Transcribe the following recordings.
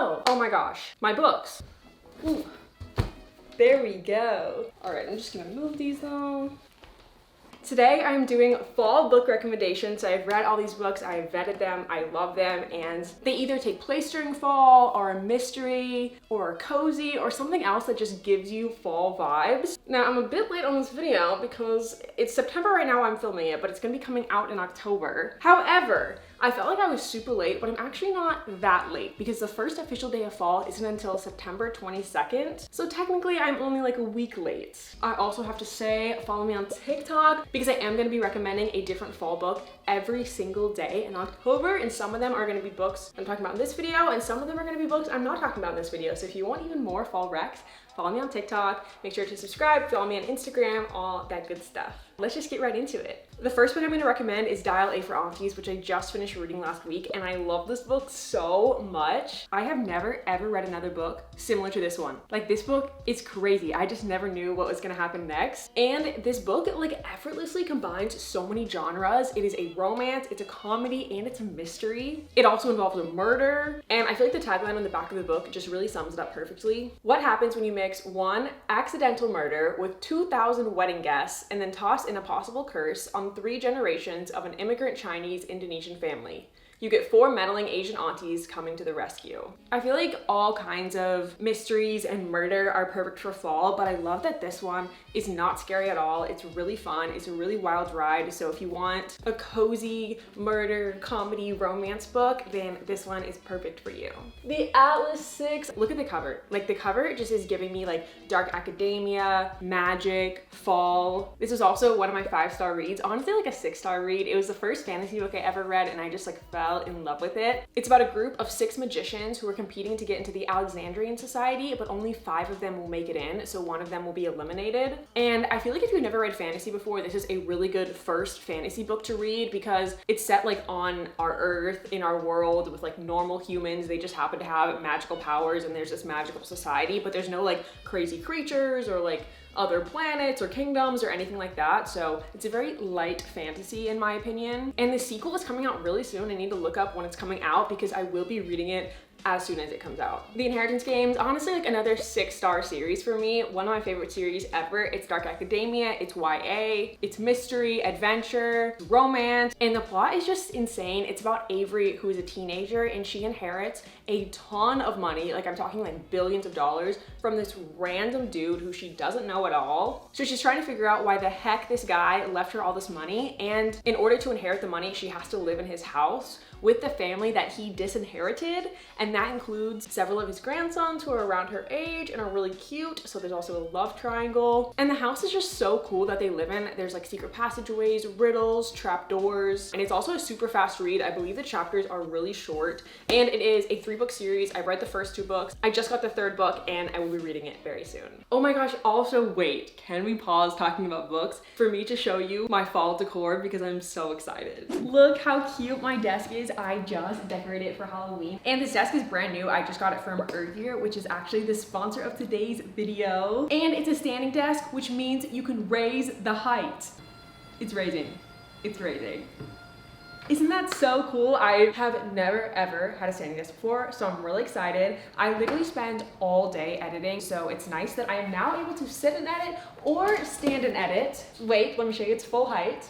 no. Oh my gosh, my books. Ooh. There we go. All right, I'm just gonna move these though. Today I'm doing fall book recommendations. I've read all these books, I've vetted them, I love them, and they either take place during fall, or a mystery, or a cozy, or something else that just gives you fall vibes. Now I'm a bit late on this video because it's September right now I'm filming it, but it's gonna be coming out in October. However, I felt like I was super late, but I'm actually not that late because the first official day of fall isn't until September 22nd. So technically I'm only like a week late. I also have to say, follow me on TikTok because I am gonna be recommending a different fall book every single day in October. And some of them are gonna be books I'm talking about in this video, and some of them are gonna be books I'm not talking about in this video. So if you want even more fall recs, follow me on TikTok, make sure to subscribe, follow me on Instagram, all that good stuff. Let's just get right into it. The first book I'm going to recommend is A For Aunties, which I just finished reading last week, and I love this book so much. I have never ever read another book similar to this one. Like, this book is crazy. I just never knew what was going to happen next. And this book like effortlessly combines so many genres. It is a romance, it's a comedy, and it's a mystery. It also involves a murder, and I feel like the tagline on the back of the book just really sums it up perfectly. What happens when you mix one accidental murder with 2,000 wedding guests and then toss in a possible curse on 3 generations of an immigrant Chinese Indonesian family? You get 4 meddling Asian aunties coming to the rescue. I feel like all kinds of mysteries and murder are perfect for fall, but I love that this one is not scary at all. It's really fun. It's a really wild ride. So if you want a cozy murder, comedy, romance book, then this one is perfect for you. The Atlas 6. Look at the cover. Like, the cover just is giving me like dark academia, magic, fall. This is also one of my 5-star reads. Honestly, like a 6-star read. It was the first fantasy book I ever read, and I just like fell in love with it. It's about a group of 6 magicians who are competing to get into the Alexandrian Society, but only 5 of them will make it in, so 1 of them will be eliminated. And I feel like if you've never read fantasy before, this is a really good first fantasy book to read because it's set like on our Earth, in our world, with like normal humans. They just happen to have magical powers, and there's this magical society, but there's no like crazy creatures or like other planets or kingdoms or anything like that. So it's a very light fantasy in my opinion. And the sequel is coming out really soon. I need to look up when it's coming out because I will be reading it as soon as it comes out. The Inheritance Games, honestly like another 6-star series for me. One of my favorite series ever. It's dark academia, it's YA, it's mystery, adventure, romance, and the plot is just insane. It's about Avery, who is a teenager, and she inherits a ton of money, like I'm talking like billions of dollars, from this random dude who she doesn't know at all. So she's trying to figure out why the heck this guy left her all this money, and in order to inherit the money, she has to live in his house with the family that he disinherited, and that includes several of his grandsons who are around her age and are really cute. So there's also a love triangle, and the house is just so cool that they live in. There's like secret passageways, riddles, trapdoors, and it's also a super fast read. I believe the chapters are really short, and it is a 3-book series. I read the first 2 books. I just got the 3rd book, and I will be reading it very soon. Oh my gosh, also wait, can we pause talking about books for me to show you my fall decor because I'm so excited. Look how cute my desk is. I just decorated it for Halloween, and this desk is brand new. I just got it from Ergier, which is actually the sponsor of today's video, and it's a standing desk, which means you can raise the height. It's raising. It's raising. Isn't that so cool? I have never ever had a standing desk before, so I'm really excited. I literally spend all day editing, so it's nice that I am now able to sit and edit or stand and edit. Wait, let me show you its full height.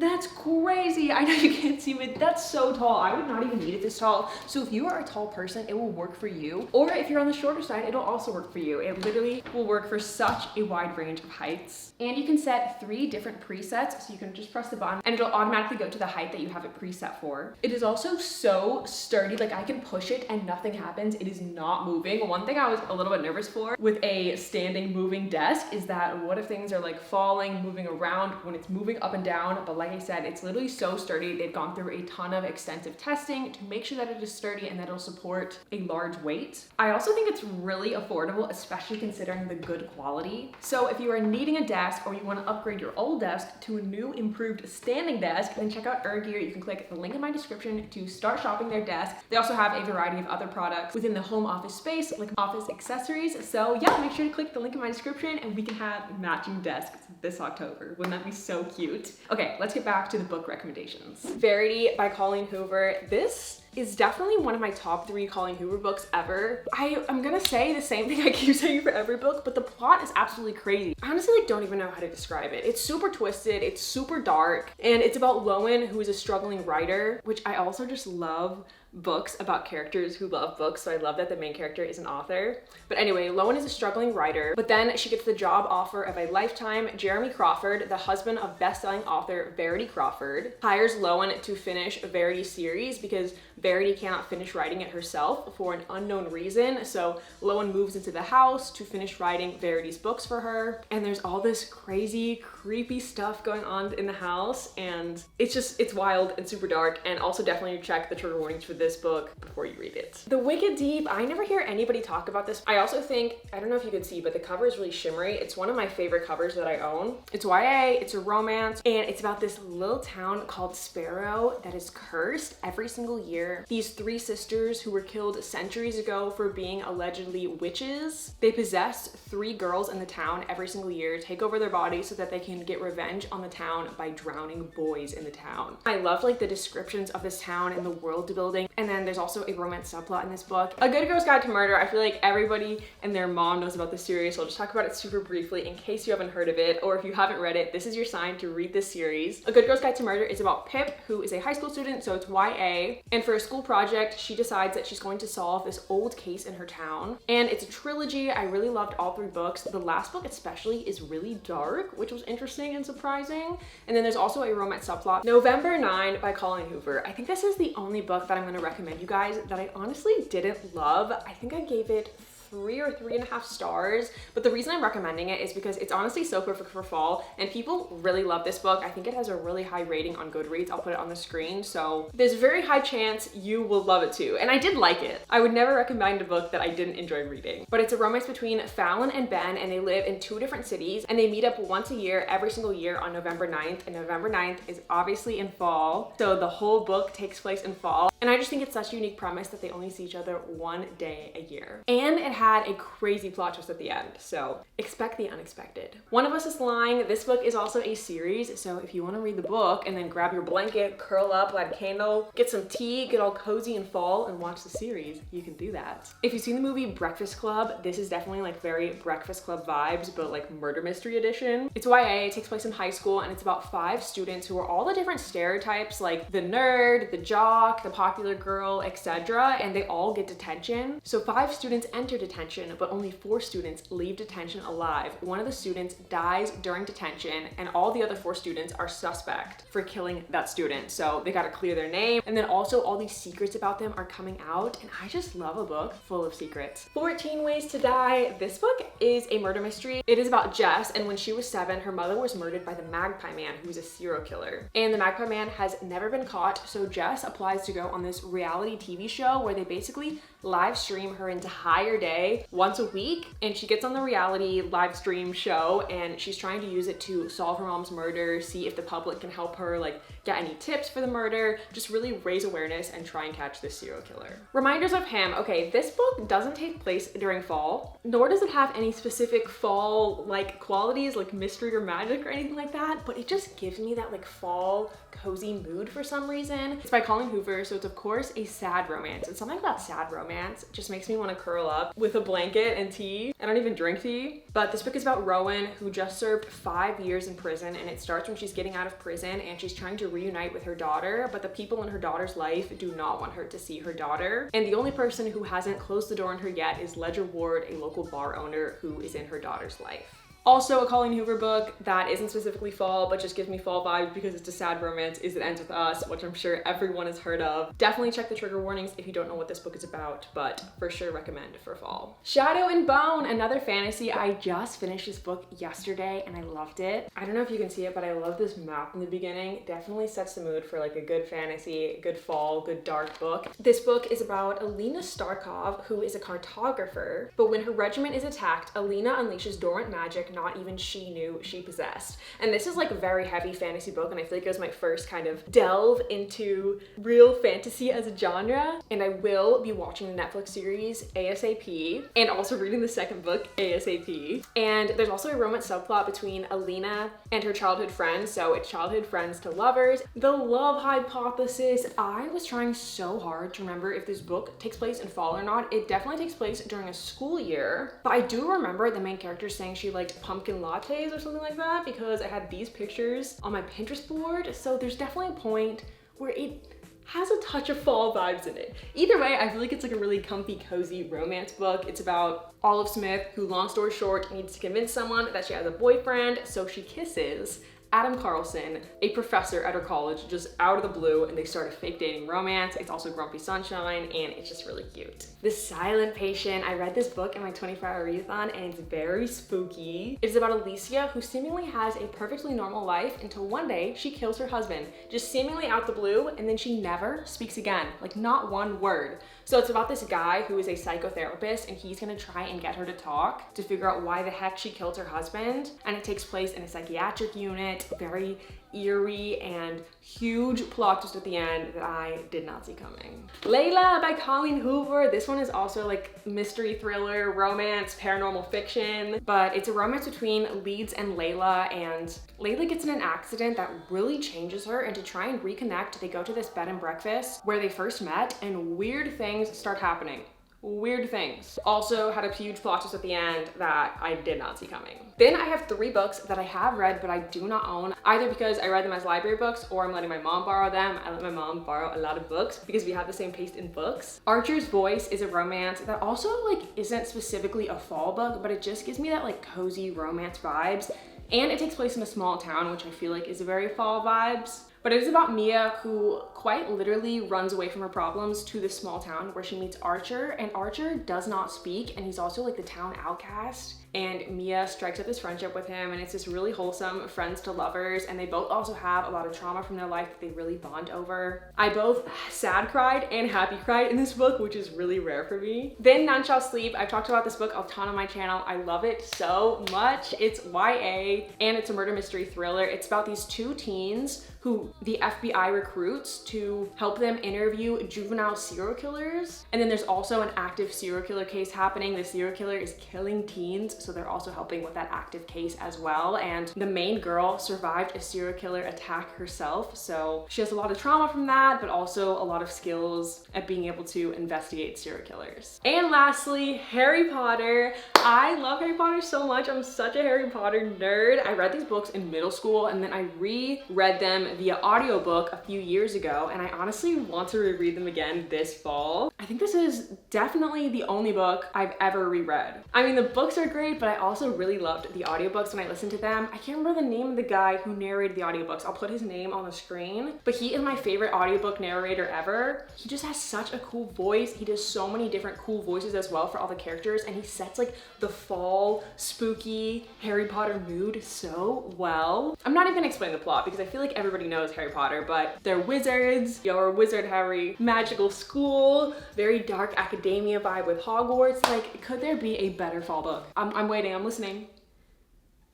That's crazy. I know you can't see it. That's so tall. I would not even need it this tall. So if you are a tall person, it will work for you. Or if you're on the shorter side, it'll also work for you. It literally will work for such a wide range of heights. And you can set 3 different presets. So you can just press the button and it'll automatically go to the height that you have it preset for. It is also so sturdy. Like, I can push it and nothing happens. It is not moving. One thing I was a little bit nervous for with a standing moving desk is that what if things are like falling, moving around when it's moving up and down, but like I said, it's literally so sturdy. They've gone through a ton of extensive testing to make sure that it is sturdy and that it'll support a large weight. I also think it's really affordable, especially considering the good quality. So if you are needing a desk or you want to upgrade your old desk to a new improved standing desk, then check out Ergier. You can click the link in my description to start shopping their desk. They also have a variety of other products within the home office space, like office accessories. So yeah, make sure to click the link in my description and we can have matching desks this October. Wouldn't that be so cute? Okay, let's get back to the book recommendations. Verity by Hoover. This is definitely one of my top 3 Colleen Hoover books ever. I'm gonna say the same thing I keep saying for every book, but the plot is absolutely crazy. I honestly like don't even know how to describe it. It's super twisted, it's super dark, and it's about Lowen, who is a struggling writer, which I also just love books about characters who love books, so I love that the main character is an author. But anyway, Lowen is a struggling writer, but then she gets the job offer of a lifetime. Jeremy Crawford, the husband of best-selling author Verity Crawford, hires Lowen to finish Verity's series because Verity cannot finish writing it herself for an unknown reason. So Lowen moves into the house to finish writing Verity's books for her, and there's all this crazy, creepy stuff going on in the house, and it's wild and super dark. And also definitely check the trigger warnings for this book before you read it. The Wicked Deep, I never hear anybody talk about this. I also think, I don't know if you can see, but the cover is really shimmery. It's one of my favorite covers that I own. It's YA, it's a romance, and it's about this little town called Sparrow that is cursed every single year. These 3 sisters who were killed centuries ago for being allegedly witches, they possess 3 girls in the town every single year, take over their bodies so that they can get revenge on the town by drowning boys in the town. I love like the descriptions of this town and the world building. And then there's also a romance subplot in this book. A Good Girl's Guide to Murder. I feel like everybody and their mom knows about this series, so I'll just talk about it super briefly in case you haven't heard of it, or if you haven't read it, this is your sign to read this series. A Good Girl's Guide to Murder is about Pip, who is a high school student, so it's YA, and for a school project, she decides that she's going to solve this old case in her town. And it's a trilogy. I really loved all 3 books. The last book especially is really dark, which was interesting and surprising. And then there's also a romance subplot. November 9 by Colleen Hoover. I think this is the only book that I'm going to recommend you guys that I honestly didn't love. I think I gave it 3 or 3.5 stars, but the reason I'm recommending it is because it's honestly so perfect for fall, and people really love this book. I think it has a really high rating on Goodreads. I'll put it on the screen, so there's a very high chance you will love it too, and I did like it. I would never recommend a book that I didn't enjoy reading, but it's a romance between Fallon and Ben, and they live in 2 different cities, and they meet up once a year, every single year on November 9th, and November 9th is obviously in fall, so the whole book takes place in fall, and I just think it's such a unique premise that they only see each other 1 day a year. And it had a crazy plot twist at the end, so expect the unexpected. One of Us is Lying. This book is also a series, so if you want to read the book and then grab your blanket, curl up, light a candle, get some tea, get all cozy in fall, and watch the series, you can do that. If you've seen the movie Breakfast Club, this is definitely like very Breakfast Club vibes, but like murder mystery edition. It's YA, it takes place in high school, and it's about 5 students who are all the different stereotypes, like the nerd, the jock, the popular girl, etc., and they all get detention. So 5 students enter detention, but only 4 students leave detention alive. One of the students dies during detention, and all the other 4 students are suspect for killing that student. So they gotta clear their name, and then also all these secrets about them are coming out, and I just love a book full of secrets. 14 Ways to Die. This book is a murder mystery. It is about Jess, and when she was 7, her mother was murdered by the Magpie Man, who's a serial killer. And the Magpie Man has never been caught, so Jess applies to go on this reality TV show where they basically live stream her entire day once a week, and she gets on the reality live stream show, and she's trying to use it to solve her mom's murder, see if the public can help her like get any tips for the murder, just really raise awareness and try and catch this serial killer. Reminders of Him. Okay, this book doesn't take place during fall, nor does it have any specific fall like qualities like mystery or magic or anything like that, but it just gives me that like fall cozy mood for some reason. It's by Colleen Hoover, so it's of course a sad romance, and something about sad romance just makes me want to curl up with a blanket and tea. I don't even drink tea. But this book is about Rowan, who just served 5 years in prison, and it starts when she's getting out of prison and she's trying to reunite with her daughter, but the people in her daughter's life do not want her to see her daughter. And the only person who hasn't closed the door on her yet is Ledger Ward, a local bar owner who is in her daughter's life. Also, a Colleen Hoover book that isn't specifically fall, but just gives me fall vibes because it's a sad romance, is It Ends With Us, which I'm sure everyone has heard of. Definitely check the trigger warnings if you don't know what this book is about, but for sure recommend for fall. Shadow and Bone, another fantasy. I just finished this book yesterday and I loved it. I don't know if you can see it, but I love this map in the beginning. It definitely sets the mood for like a good fantasy, good fall, good dark book. This book is about Alina Starkov, who is a cartographer, but when her regiment is attacked, Alina unleashes dormant magic not even she knew she possessed. And this is like a very heavy fantasy book, and I feel like it was my first kind of delve into real fantasy as a genre. And I will be watching the Netflix series ASAP, and also reading the second book ASAP. And there's also a romance subplot between Alina and her childhood friends, so it's childhood friends to lovers. The love hypothesis, I was trying so hard to remember if this book takes place in fall or not. It definitely takes place during a school year, but I do remember the main character saying she liked pumpkin lattes or something like that, because I had these pictures on my Pinterest board. So there's definitely a point where it has a touch of fall vibes in it. Either way, I feel like it's like a really comfy, cozy romance book. It's about Olive Smith, who, long story short, needs to convince someone that she has a boyfriend, so she kisses Adam Carlson, a professor at her college, just out of the blue, and they start a fake dating romance. It's also Grumpy Sunshine, and it's just really cute. The Silent Patient, I read this book in my 24-hour readathon, and it's very spooky. It's about Alicia, who seemingly has a perfectly normal life until one day she kills her husband, just seemingly out the blue, and then she never speaks again, like not one word. So it's about this guy who is a psychotherapist, and he's gonna try and get her to talk to figure out why the heck she killed her husband. And it takes place in a psychiatric unit, very eerie and huge plot twist at the end that I did not see coming. Layla by Colleen Hoover. This one is also like mystery thriller, romance, paranormal fiction, but it's a romance between Leeds and Layla, and Layla gets in an accident that really changes her, and to try and reconnect, they go to this bed and breakfast where they first met, and weird things start happening. Weird things. Also had a huge plot twist at the end that I did not see coming. Then I have 3 books that I have read but I do not own, either because I read them as library books or I'm letting my mom borrow them. I let my mom borrow a lot of books because we have the same taste in books. Archer's Voice is a romance that also like isn't specifically a fall book, but it just gives me that like cozy romance vibes. And it takes place in a small town, which I feel like is very fall vibes. But it is about Mia, who quite literally runs away from her problems to this small town where she meets Archer, and Archer does not speak, and he's also like the town outcast. And Mia strikes up this friendship with him, and it's this really wholesome friends to lovers, and they both also have a lot of trauma from their life that they really bond over. I both sad cried and happy cried in this book, which is really rare for me. Then None Shall Sleep. I've talked about this book a ton on my channel. I love it so much. It's YA, and it's a murder mystery thriller. It's about these 2 teens who the FBI recruits to help them interview juvenile serial killers. And then there's also an active serial killer case happening. The serial killer is killing teens, so they're also helping with that active case as well. And the main girl survived a serial killer attack herself, so she has a lot of trauma from that, but also a lot of skills at being able to investigate serial killers. And lastly, Harry Potter. I love Harry Potter so much. I'm such a Harry Potter nerd. I read these books in middle school, and then I reread them via audiobook a few years ago, and I honestly want to reread them again this fall. I think this is definitely the only book I've ever reread. I mean, the books are great, but I also really loved the audiobooks when I listened to them. I can't remember the name of the guy who narrated the audiobooks. I'll put his name on the screen, but he is my favorite audiobook narrator ever. He just has such a cool voice. He does so many different cool voices as well for all the characters, and he sets like the fall, spooky Harry Potter mood so well. I'm not even gonna explain the plot because I feel like everybody knows Harry Potter, but they're wizards. You're a wizard, Harry. Magical school, very dark academia vibe with Hogwarts. Like, could there be a better fall book? I'm waiting, I'm listening.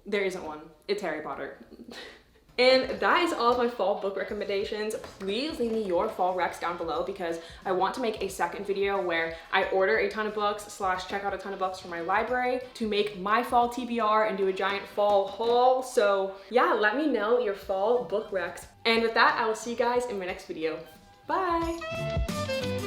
There isn't one. It's Harry Potter. And that is all of my fall book recommendations. Please leave me your fall recs down below because I want to make a second video where I order a ton of books / check out a ton of books from my library to make my fall TBR and do a giant fall haul. So yeah, let me know your fall book recs. And with that, I will see you guys in my next video. Bye!